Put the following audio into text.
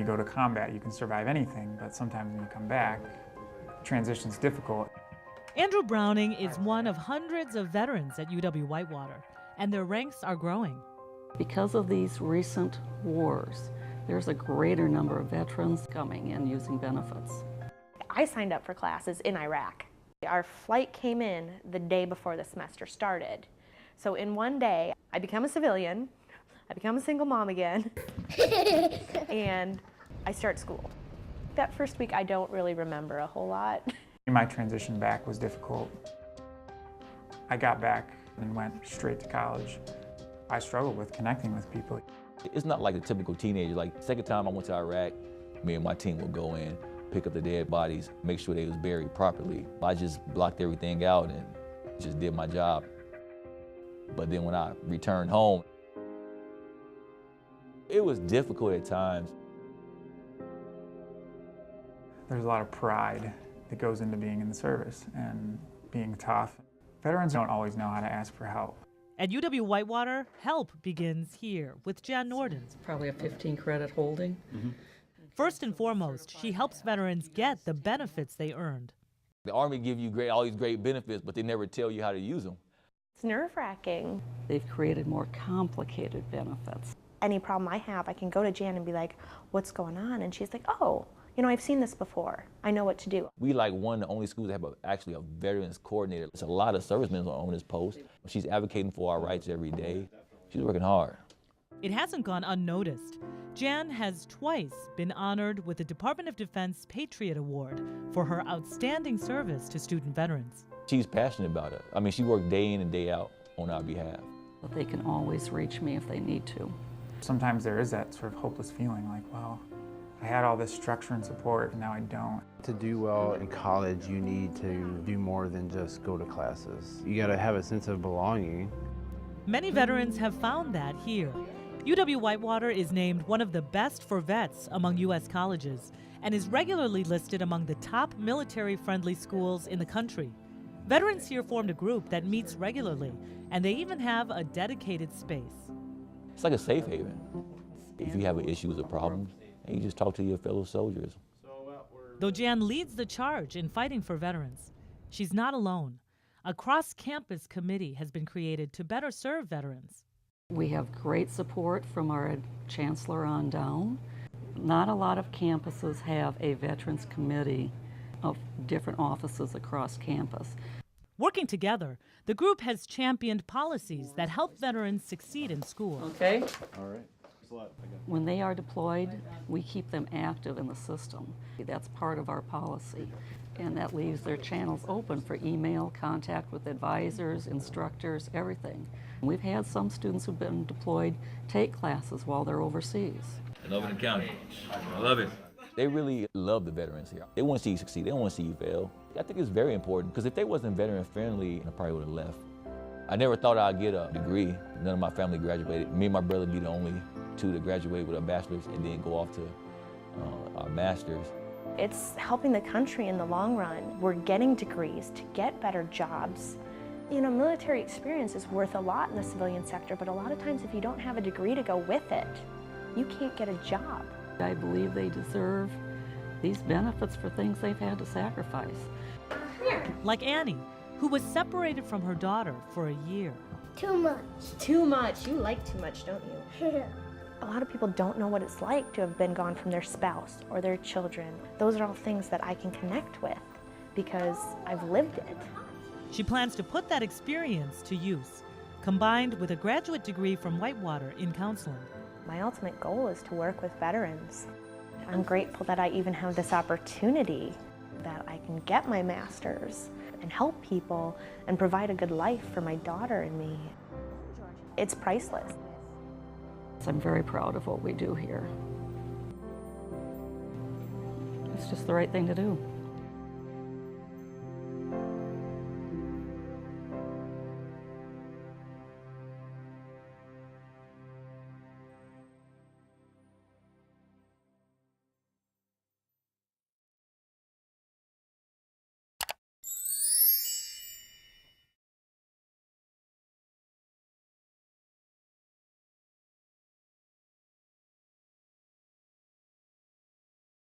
go to combat, you can survive anything, but sometimes when you come back, transition's difficult. Andrew Browning is one of hundreds of veterans at UW-Whitewater, and their ranks are growing. Because of these recent wars, there's a greater number of veterans coming in using benefits. I signed up for classes in Iraq. Our flight came in the day before the semester started. So in one day, I become a civilian, I become a single mom again, and I start school. That first week, I don't really remember a whole lot. My transition back was difficult. I got back and went straight to college. I struggled with connecting with people. It's not like a typical teenager. Like, the second time I went to Iraq, me and my team would go in, pick up the dead bodies, make sure they was buried properly. I just blocked everything out and just did my job. But then when I returned home, it was difficult at times. There's a lot of pride that goes into being in the service and being tough. Veterans don't always know how to ask for help. At UW-Whitewater, help begins here with Jan Norden. Probably a 15-credit holding. First and foremost, she helps veterans get the benefits they earned. The Army give you all these great benefits, but they never tell you how to use them. It's nerve-wracking. They've created more complicated benefits. Any problem I have, I can go to Jan and be like, what's going on? And she's like, oh, you know, I've seen this before. I know what to do. We like one of the only schools that have actually a veterans coordinator. There's a lot of servicemen on this post. She's advocating for our rights every day. She's working hard. It hasn't gone unnoticed. Jan has twice been honored with the Department of Defense Patriot Award for her outstanding service to student veterans. She's passionate about it. I mean, she worked day in and day out on our behalf. But they can always reach me if they need to. Sometimes there is that sort of hopeless feeling like, well, I had all this structure and support, and now I don't. To do well in college, you need to do more than just go to classes. You gotta have a sense of belonging. Many veterans have found that here. UW-Whitewater is named one of the best for vets among U.S. colleges and is regularly listed among the top military-friendly schools in the country. Veterans here formed a group that meets regularly, and they even have a dedicated space. It's like a safe haven. If you have an issue or problem, you just talk to your fellow soldiers. Though Jan leads the charge in fighting for veterans, she's not alone. A cross-campus committee has been created to better serve veterans. We have great support from our chancellor on down. Not a lot of campuses have a veterans committee of different offices across campus. Working together, the group has championed policies that help veterans succeed in school. Okay. All right. When they are deployed, we keep them active in the system. That's part of our policy. And that leaves their channels open for email, contact with advisors, instructors, everything. We've had some students who've been deployed take classes while they're overseas. I love it in county. I love it. They really love the veterans here. They want to see you succeed. They don't want to see you fail. I think it's very important because if they wasn't veteran friendly, I probably would have left. I never thought I'd get a degree. None of my family graduated. Me and my brother be the only two to graduate with a bachelor's and then go off to our master's. It's helping the country in the long run. We're getting degrees to get better jobs. You know, military experience is worth a lot in the civilian sector, but a lot of times if you don't have a degree to go with it, you can't get a job. I believe they deserve these benefits for things they've had to sacrifice. Like Annie, who was separated from her daughter for a year. Too much. Too much. You like too much, don't you? A lot of people don't know what it's like to have been gone from their spouse or their children. Those are all things that I can connect with because I've lived it. She plans to put that experience to use, combined with a graduate degree from Whitewater in counseling. My ultimate goal is to work with veterans. I'm grateful that I even have this opportunity, that I can get my master's and help people and provide a good life for my daughter and me. It's priceless. I'm very proud of what we do here. It's just the right thing to do.